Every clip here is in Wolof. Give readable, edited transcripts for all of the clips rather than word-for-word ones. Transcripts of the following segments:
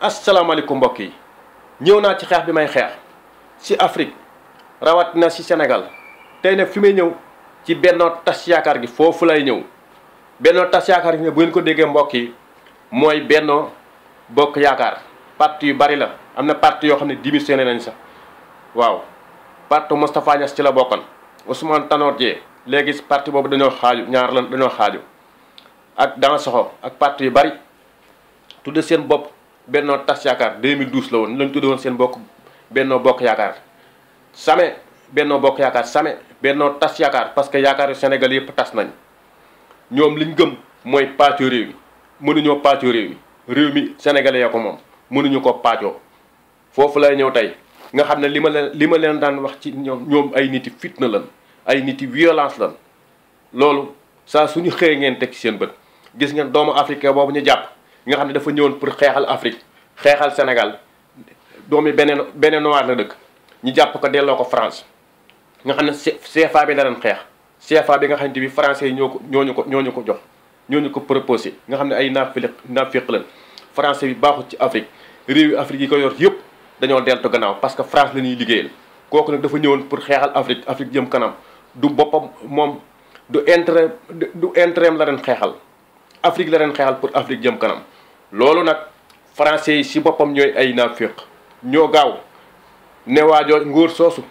asalaamaaleykum mbokk yi ñëw naa ci xeex bi may xeex ci Afrique rawat na ci Sénégal tey nag fi may ñëw ci Benno Tas Yaakaar gi foofu lay ñëw Benno Tas Yaakaar gi ne bu ngeen ko déggee mbokk yi mooy Benno Bokk Yaakaar parti yu bari la am na parti yoo xam ne démissionné nañ sax waaw parti Moustapha Niasse ci la bokkoon Ousmane Tanor Dieng léegi parti boobu dañoo xaaju ñaar lan dañoo xaaju ak Dansokho ak parti yu bari tudde seen bopp Benno Tas Yaakaar 2012 la woon lañ tudde woon seen bokk Benno Bokk Yaakaar same Benno Bokk Yaakaar same Benno Tas Yaakaar parce que yaakaar yu Sénégal yëpp tas nañ ñoom liñ gëm mooy pàccoo réew mi mënuñoo pàccoo réew mi sénégalais ya ko moom mënuñu ko pàccoo foofu lay ñëw tey nga xam ne li ma leen daan wax ci ñoom ay niti fitna lan ay niti violence lan loolu saa suñu xëyee ngeen teg ci seen bët gis ngeen doomu africain boobu ñu jàpp nga xam ne dafa ñëwoon pour xeexal Afrique xeexal Sénégal doomi beneen noir la dëkk ñu jàpp ko delloo ko France nga xam ne CFA bi la doon xeex CFA bi nga xam ne bi français yi ñooñu ko jox ñooñu ko proposé nga xam ne ay naafiq lan français bi baaxut ci Afrique réew yi Afrique yi ko yor yëpp dañoo deltu gannaaw parce que France la ñuy liggéeyal kooku nag dafa ñëwoon pour xeexal Afrique jëm kanam du boppam moom du intérêt la leen xeexal Afrique la leen xeexal pour Afrique jëm kanam loolu nag français yi si boppam ñooy ay naafiq ñoo gaaw ne waajoo ngóor soosu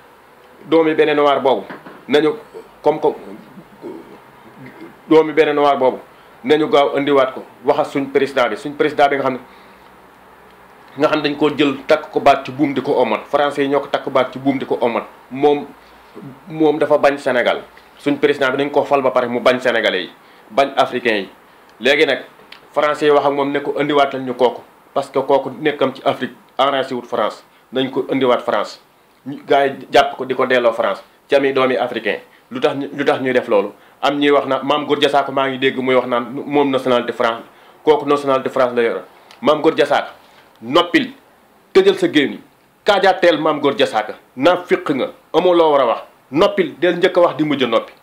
doomi beneen noir boobu nañu comme doomi beneen noir boobu nañu gaaw indiwaat ko waxal suñ président bi nga xam dañ koo jël takk ko baat ci buum di ko omat français yi ñoo ko takk baat ci buum di ko omat moom dafa bañ Sénégal suñ président bi dañ ko fal ba pare mu bañ sénégalais yi bañ africains yi léegi nag français yi wax ak moom ne ko indiwaatal ñu kooku parce que kooku nekkam ci Afrique enragé wut France nañ ko indiwaat France gars yi jàpp ko di ko delloo France ci ami doomi africain lu tax ñuy def loolu am ñuy wax na Mame Gor Diazaka maa ngi dégg muy wax naan moom nationalité France kooku nationalité France la yor Mame Gor Diazaka noppil tëjal sa génn kaajaateel Mame Gor Diazaka naa fiq nga amoo loo war a wax noppil del njëkk a wax di mujj a noppi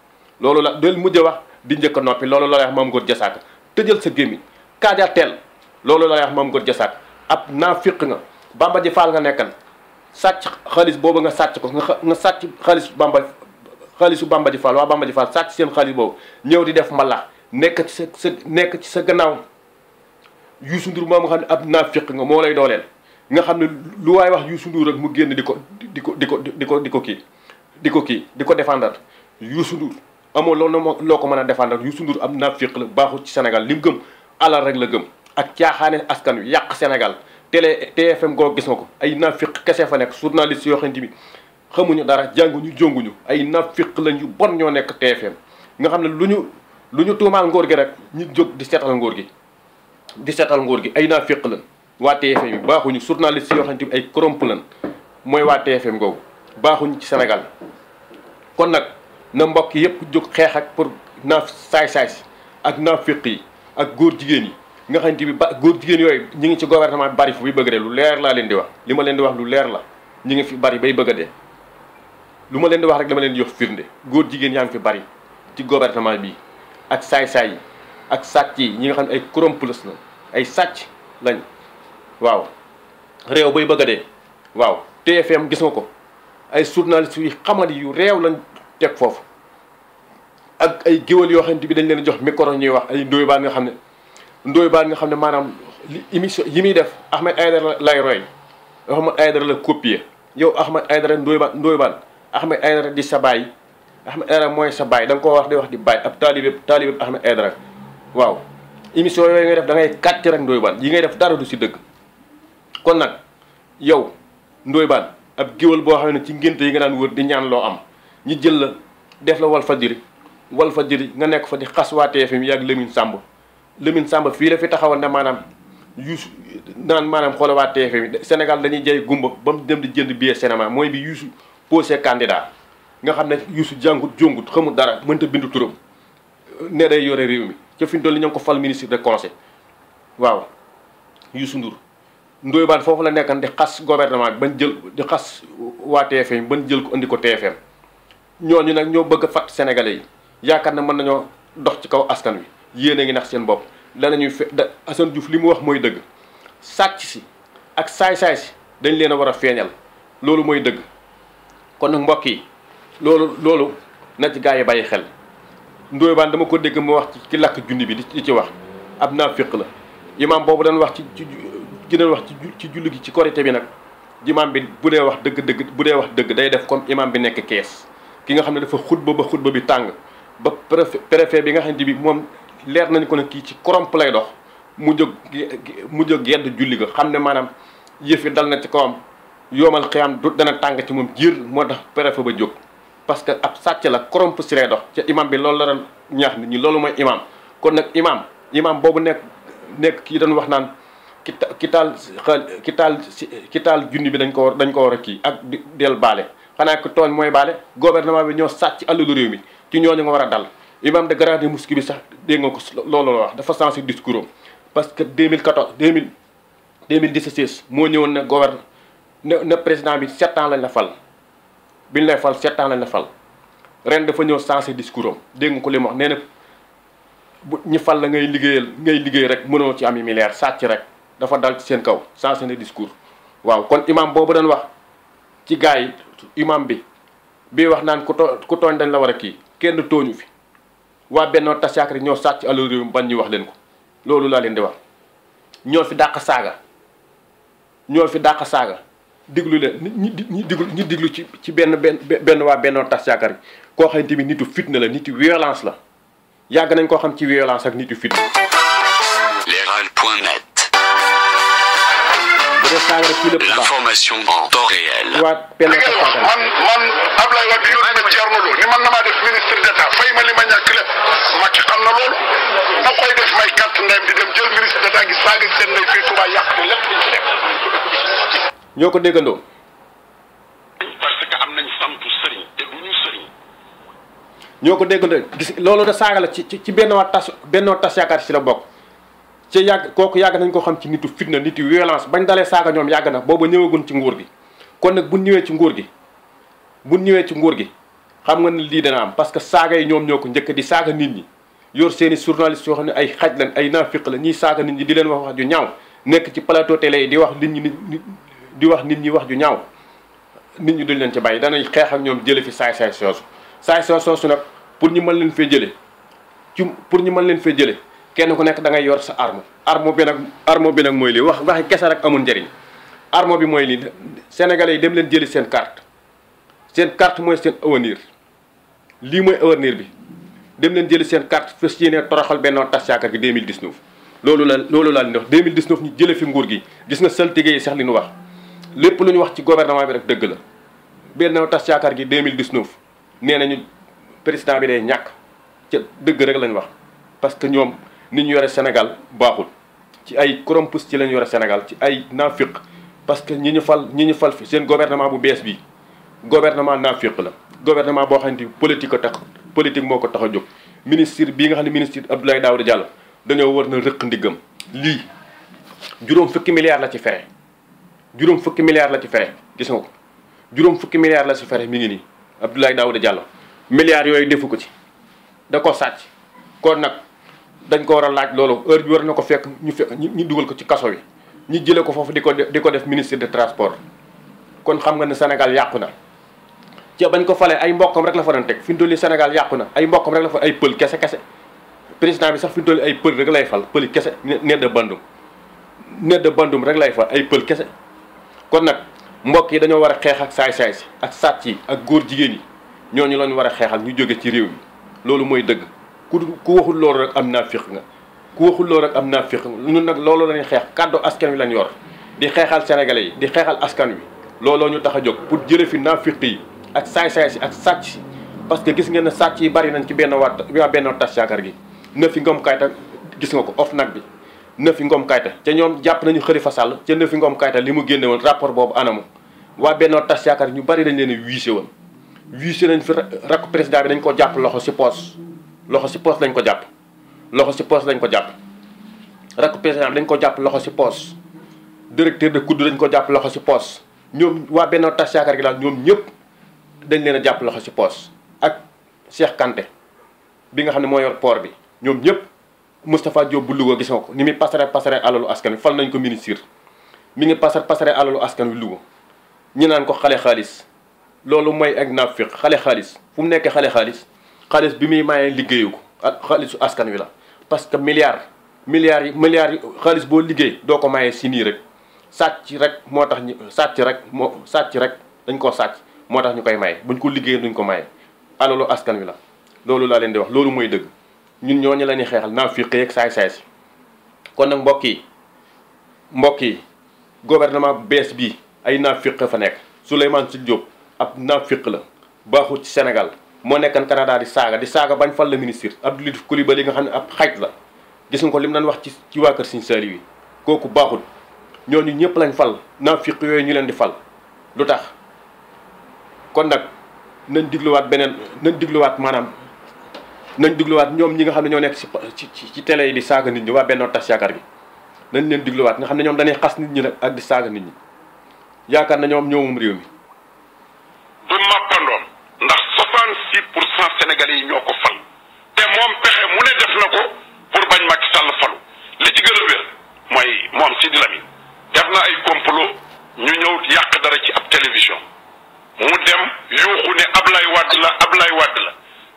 loolu la del mujj a wax di njëkk a noppi loolu la lay wax Mame Gor Diazaka tëjal sa gémmiñ kaajaateel loolu la lay wax Mame Gor Diazaka ab naa fiq nga Bamba Ji Faal nga nekkan sàcc xaalis boobu nga sàcc ko nga sàcc xaalisu Bamba Ji Faal waa Bamba Ji Faal sàcc seen xaalis boobu ñëw di def mbalax nekk ci sa gannaaw Youssou Ndour moom nga xam ne ab naafiq nga moo lay dooleel nga xam ne lu waay wax Youssou Ndour rek mu génn di ko défendre Youssou Ndour amoo loo ko mën a défendre Youssou Ndour ab naafiq la baaxul ci Sénégal li mu gëm alal rek la gëm ak caaxaane askan wi yàq Sénégal TFM goo gis nga ko ay naafiq kese fa nekk journaliste yoo xam ne xamuñu dara jànguñu jonguñu ay naafiq lañ yu bon ñoo nekk TFM nga xam ne lu ñu tuumaal ngóor gi rek ñu jóg di seetal ngóor gi ay naafiq lan waa TFM yi baaxuñu journaliste yoo xam ne ay corrompu lan mooy waa TFM googu baaxuñu ci Sénégal kon nag na mbokk yëpp jóg xeex ak pour saay-saay ak naafiq yi ak góor jigéen yi nga xam ne góor jigéen yooyu ñu ngi ci gouvernement bi bari fu bi bëgg dee lu leer laa leen di wax li ma leen di wax lu leer la ñu ngi fi bari bay bëgg a dee lu ma leen di wax rek dama leen di jox firnde góor jigéen yaa ngi fi bari ci gouvernement bi ak saay-saay yi ak sàcc yi ñi nga xam ne ay corrompus la ay sàcc lañ waaw réew bay bëgg a dee waaw TFM gis nga ko ay journalistes yu xamadi yu réew lañ teg foofu ak ay géwél yoo xam ne bi dañ leen jox micro ñuy wax ay Ndoye Bane nga xam ne maanaam émission yi muy def Ahmed Aïdara lay roy Ahmed Aïdara la copier yow Ahmed Aïdara Ndoye Bane Ahmed Aïdara di sa baay Ahmed Aïdara mooy sa baay da nga koo wax di wax di baay ab taalibe Ahmed Aïdara waaw émission yooyu ngay def da ngay kàcc rek Ndoye Bane yi ngay def dara du si dëgg kon nag yow Ndoye Bane ab géwél boo xam ne ci ngénte yi nga daan wër di ñaan loo am ñi jël la def la Walfadjri nga nekk fa di xas waa TFM yàgg Lamine Samba fii la fi taxawal ne maanaam Youssou naan maanaam xoolal waa TFM Sénégal dañuy jay gumba ba mu dem di jënd billet cinéma mooy bi Youssou posé candidat nga xam ne Youssou jongut xamul dara mënta bindu turam ne day yore réew mi ca fi mu toll nii ñoo ngi ko fal ministre de conseil waaw Youssou Ndour Ndoye Bane foofu la nekkan di xas gouvernement bi bañ jël di xas waa TFM bañ jël ko indi ko TFM ñooñu nag ñoo bëgg a fàtt sénégalais yi yaakaar na mën nañoo dox ci kaw askan wi yéen a ngi nax seen bopp danañuy Assane Diouf li mu wax mooy dëgg sàcc si ak saay-saay si dañ leen a war a feeñal loolu mooy dëgg. kon nag mbokk yi loolu na ci gaa yi bàyyi xel. Ndoye Bane dama ko dégg mu wax ci lakk junni bi di ci wax ab naafiq la imaam boobu dañ wax ci doon wax ci julli gi ci korité bi nag imaam bi bu dee wax dëgg day def comme imaam bi nekk kees ki nga xam ne dafa xutba bi tàng ba préfet bi nga xam ne bi moom leer nañu ko ne kii ci corrompe lay dox mu jóg yedd julli ga xam ne maanaam yëf yi dal na ci kawam yoomal xiyam dana tàng ci moom jiir moo tax préfet ba jóg parce que ab sàcc la corrompe si lay dox ca imam bi loolu la doon ñaax nit ñi loolu mooy imam kon nag imam boobu nekk kii dañ wax naan ki taal junni bi dañ ko war a kii ak del baale xanaa ko tooñ mooy baale gouvernement bi ñoo sàcc alalu réew mi ci ñooñu nga war a dal imam de grande mosquée bi sax dégg nga ko loolu la wax dafa sensé discours am parce que 2016 moo ñëwoon ne président bi 7 ans lañ la fal biñ lay fal 7 ans lañ la fal ren dafa ñëw sensé discours am dégg nga ko li mu wax nee na bu ñi fal la ngay liggéey rek mënoo ci am i milliards sàcc rek dafa dal ci seen kaw sensé na discours. waaw kon imam boobu dañ wax ci gars yi imam bi wax naan ku tooñ dañ la war a kii kenn tooñu fi waa Benno Tas Yaakaar ñoo sàcc alal réew mi ban ñu wax leen ko loolu laa leen di wax ñoo fi dàq saaga diglu leen ñi diglu ci benn waa Benno Tas Yaakaar koo xamante ni nitu fitna la nitu violence la yàgg nañ koo xam ci violence ak nitu fitna. Leral.net. bu dee saaga rek fii lépp baax l'information en temps réel. waa Benno Tas Yaakaar man Ablaye Wade yónni na Thierno Lo ni man na maa def ministre d'État fay ma li ma ñàkk lépp Macky xam na loolu na koy def may carte ndeyam di dem jël ministre d'État gi saaga seen ndey fii Touba yàq te lépp liñ ci def. ñoo ko déggandoo. parce que am nañ sampu sëriñ te du ñu sëriñ. ñoo ko déggandoo gis loolu de saaga la ci Benno Tas Yaakaar si la bokk ci kooku yàgg nañ ko xam ci nitu fitna nitu violence bañ dalee saaga ñoom yàgg na booba ñëwagun ci nguur gi kon nag buñ ñëwee ci nguur gi xam nga ne lii dana am parce que saaga yi ñoom ñoo ko njëkk di saaga nit ñi yor seeni journaliste yoo xam ne ay xaj lañ ay naafiq la ñiy saaga nit ñi di leen wax ju ñaaw nekk ci plateau télé yi di wax nit ñi wax ju ñaaw nit ñi duñ leen ci bàyyi danañ xeex ak ñoom jële fi saay soosu nag pour ñu mën leen fee jële kenn ku nekk da ngay yor sa arme bi nag mooy lii waxi kese rek amul njëriñ arme bi mooy lii sénégalais yi dem leen jëli seen carte mooy seen avenir lii mooy avenir bi dem leen jëli seen carte fas yéene toroxal Benno Tas Yaakaar gi 2019 loolu laa leen di wax 2019 ñu jële fi nguur gi gis nga saltige yi sax li ñu wax lépp lu ñu wax ci gouvernement bi rek dëgg la Benno Tas Yaakaar gi 2019 nee nañu président bi day ñàkk ca dëgg rek lañ wax parce que ñoom ni ñu yore Sénégal baaxul ci ay corrompus ci lañ yore Sénégal ci ay naafiq parce que ñi ñu fal fi seen gouvernement bu bees bi gouvernement naafiq la gouvernement boo xam ne politique moo ko tax a jóg ministre bii nga xam ne ministre Abdoulaye Daouda Diallo dañoo war na rëq ndiggam lii juróom fukki milliards la ci fere gis nga ko juróom fukki milliards la ci fere mi ngi nii Abdoulaye Daouda Diallo milliards yooyu defu ko ci da ko sàcc kon nag dañ ko war a laaj loolu heure bi war na ko fekk ñu dugal ko ci kaso bi ñu jëlee ko foofu di ko def ministre de transport kon xam nga ne Sénégal yàqu na ci bañ ko falee ay mbokkam rek la fa doon teg fi mu toll nii Sénégal yàqu na ay mbokkam rek la fa ay pël kese président bi sax fi mu toll nii ay pël rek lay fal pël kese nedda bandum rek lay fal ay pël kese kon nag mbokk yi dañoo war a xeex ak saay-saay si ak sàcc yi ak góor jigéen yi ñooñu lañu war a xeexal ñu jóge ci réew mi loolu mooy dëgg ku waxul loolu rek am naafiq nga ñun nag loolu lañuy xeex kàddu askan wi lañ yor di xeexal sénégalais yi di xeexal askan wi looloo ñu tax a jóg pour jële fi naafiq yi ak saay-saay si ak sàcc si parce que gis ngeen ne sàcc yi bari nañ ci waa Benno Tas Yaakaar gi Nafi Ngom Keïta gis nga ko OFNAC bi Nafi Ngom Keïta ca ñoom jàpp nañu Khalifa Sall ca Nafi Ngom Keïta li mu génne woon rapport boobu anamu waa Benno Tas Yaakaar ñu bari dañ leen wiise woon wiise nañ fi rakk président bi dañ ko jàpp loxo si poos lañ ko jàpp rakk président bi dañ ko jàpp loxo si poos directeur de COUD dañ ko jàpp loxo si poos ñoom waa Benno Tas Yaakaar gi daal ñoom ñëpp dañ leen a jàpp loxo si poos ak Cheikh Kanté bi nga xam ne moo yor port bi ñoom ñëpp Moustapha Diop bu Louga gis nga ko ni muy pasare alalu askan wi fal nañ ko ministre mi ngi pasare alalu askan wi Louga ñu naan ko xale xaalis loolu mooy ak naafiq xale xaalis fu mu nekkee xale xaalis bi muy mayee liggéeyu ko ak xaalisu askan wi la parce que milliards yi xaalis boo liggéey doo ko mayee si nii rek sàcc rek dañ koo sàcc moo tax ñu koy maye buñ ko liggéey duñ ko maye alalu askan wi la loolu laa leen di wax loolu mooy dëgg ñun ñooñu la ñuy xeexal naafiq yeeg saay-saay si kon nag mbokk yi gouvernement bees bii ay naafiq fa nekk Souleymane Sy Diop ab naafiq la baaxul ci Sénégal moo nekkan Canada di saaga bañ fal la ministre Abdou Latif Coulibaly nga xam ne ab xaj la gis nga ko li mu doon wax ci waa kër Serigne Saliou yi kooku baaxul ñooñu ñëpp lañ fal naafiq yooyu ñu leen di fal lu tax kon nag nañ digluwaat ñoom ñi nga xam ne ñoo nekk ci télé yi di saaga nit ñi waa Benno Tas Yaakaar gi nañ leen digluwaat nga xam ne ñoom dañuy xas nit ñi nag ak di saaga nit ñi yaakaar na ñoom moom réew mi du màppandoom ndax 66% sénégalais yi ñoo ko fal te moom pexe mu ne def na ko pour bañ Macky Sall falu li ci gën a wér mooy moom Sidi Lamine def na ay complot ñu ñëw yàq dara ci ab télévision mu dem yuuxu ne Ablaye Wade la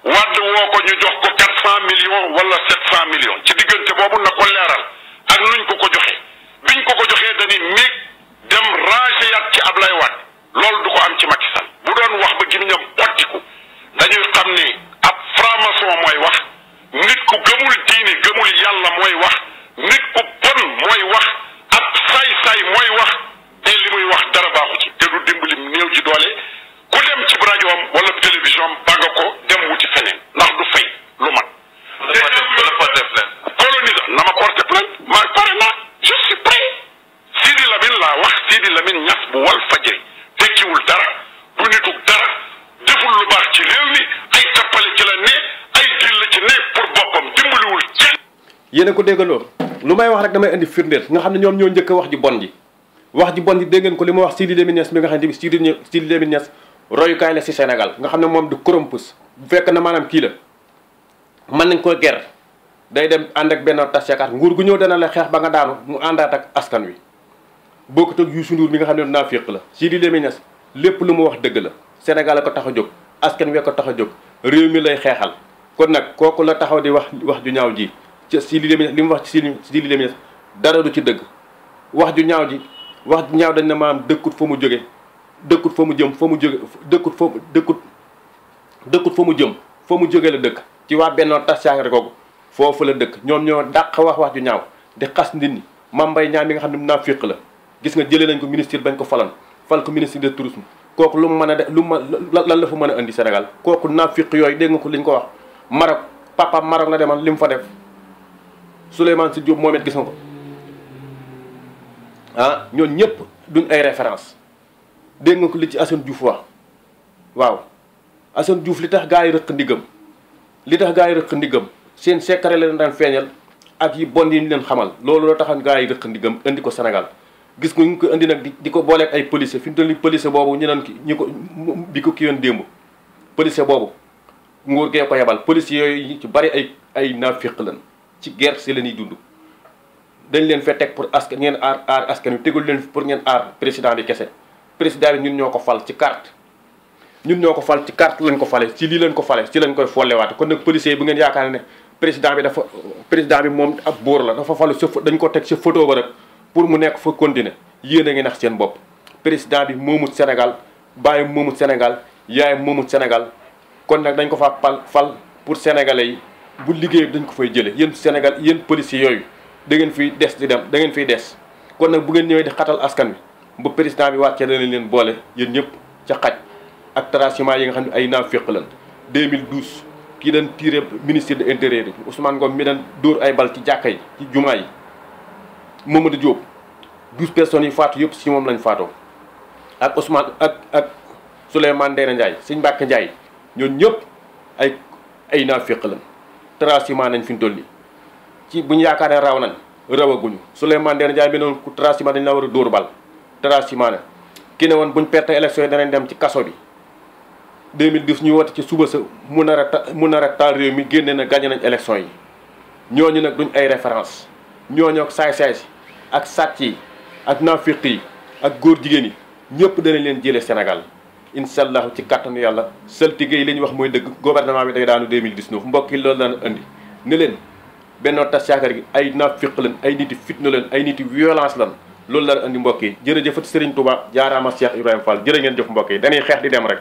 Wade woo ko ñu jox ko 400 millions wala 700 millions ci diggante boobu na ko leeral ak nuñ ko joxee biñ ko joxee dañuy néeg dem ranger yaat ci Ablaye Wade loolu du ko am ci Macky Sall bu doon wax ba gémmiñam xottiku dañuy xam ni ab franc-maçon mooy wax nit ku gëmul diine gëmul yàlla mooy wax nit ku bon mooy wax ab saay-saay mooy wax te li muy wax dara baaxu ci te du dimbali néew ji doole ku dem ci rajoom wala télévision bàgga ko dem wuti feneen ndax du fay lu mat colonisa na ma porté plainte ma pare naa je suis prêt Sidi Lamine laa wax Sidi Lamine Niass bu wal fajri tekkiwul dara du nituk dara deful lu baax ci réew mi ay tappale ci la ne ay dil la ci ne pour boppam dimbaliwul kenn. yéen a ko déggandoo lu may wax rek damay indi firndeel nga xam ne ñoom ñoo njëkk wax ji bon ji dégg ngeen ko li ma wax Sidi Lamine Niass mi nga xam ne Sidi Lamine Niass royukaay la si Sénégal nga xam ne moom du corrompus bu fekk na maanaam kii la mën nañ ko ger day dem ànd ak Benno Tas Yaakaar nguur gu ñëw dana la xeex ba nga daanu mu àndaat ak askan wi bokkut ak Youssou Ndour mi nga xam ne naafiq la Sidi Lamine Niass lépp lu mu wax dëgg la Sénégal a ko tax a jóg askan wi ko tax a jóg réew mi lay xeexal kon nag kooku la taxaw di wax ju ñaaw ji ci Sidi Lamine Niass li mu wax ci Sidi Lamine Niass dara du ci dëgg wax ju ñaaw dañ ne maanaam dëkkut fa mu jóge dëkkut fa mu jëm fa mu jóge dëkkut fa mu jëm fa mu jóge la dëkk ci waa Benno Tas Yaakaar googu foofu la dëkk ñoom ñoo dàq wax ju ñaaw di xas nit ñi Mame Mbaye Niang mi nga xam ne naafiq la gis nga jëlee nañ ko ministre bañ ko fal ko ministre de tourisme kooku lu mu mën a def lan la fa mën a indi Sénégal kooku naafiq yooyu dégg nga ko liñ ko wax Maroc papa Maroc la demal li mu fa def Souleymane Sy Diop moom it gis nga ko ñoon ñëpp duñ ay référence dégg nga ko li ci Assane Diouf wax waaw Assane Diouf li tax gaa yi rëq ndigam seen secret leen daan feeñal ak yi bon yi ñu leen xamal loolu la taxan gaa yi rëq ndigam indi ko Sénégal gis nga ñu ko indi nag di ko booleeg ay policier fi ñu toll nii policier boobu ñu naan bi ko kii yoon démb policier boobu nguur gee ko yebal policier yooyu ci bari ay naafiq lan ci guerre si la ñuy dund dañ leen fee teg pour askan ngeen aar askan wi tegul leen pour ngeen aar président bi kese président bi ñun ñoo ko fal ci carte lañ ko fale ci lii lañ ko fale ci lañ koy follewaate kon nag policiers yi bu ngeen yaakaar ne président bi moom ab buur la dafa falu dañ ko teg sa photo ba rek pour mu nekk fa continuer yéen a ngi nax seen bopp président bi moomut Sénégal bàyyi moomut Sénégal yaay moomut Sénégal kon nag dañ ko fa fal pour sénégalais yi bu liggéey dañ ko fay jële yéen policiers yooyu da ngeen fiy des di dem da ngeen fiy des kon nag bu ngeen ñëwee di xatal askan wi ba président bi wàccee dana leen boole yéen ñëpp ca xaj ak tracement yi nga xam ne ay naafiq lan 2012 kii dañ tiré ministre de l'intérieur Ousmane Ngom mi dañ dóor ay bal ci jàkka yi ci jumaa yi Mamadou Diop 12 personnes yi faatu yëpp si moom lañ faatoo ak Ousmane ak Souleymane Ndéné Ndiaye Sëñ Mbacke Ndiaye ñoon ñëpp ay naafiq lan tracement nañ fi ñu toll nii ci bu ñu yaakaar ne raw nañ rawaguñu Souleymane Ndéné Ndiaye bi noonu ku tracement dañ la war a dóor bal tracement na ki ne woon buñ perte élection yi danañ dem ci kaso bi 2012 ñu woote ci suba sa mu nar a taal réew mi génne na gagné nañ élection yi ñooñu nag duñ ay référence ñooñu ak saay-saay si ak sàcc yi ak naafiq yi ak góor jigéen yi ñëpp danañ leen jëlee Sénégal incha allah ci kàttanu yàlla saltige yi li ñu wax mooy dëgg gouvernement bi day daanu 2019 mbokk yi loolu daan andi ne leen Benno Tas Yaakaar gi ay naafiq lan ay niti fitna leen ay niti violence lan loolu daan andi mbokk yi jërëjëfat Serigne Touba jaaraama Cheikh Ibrahima Fall jërë ngeen jëf mbokk yi dañuy xeex di dem rek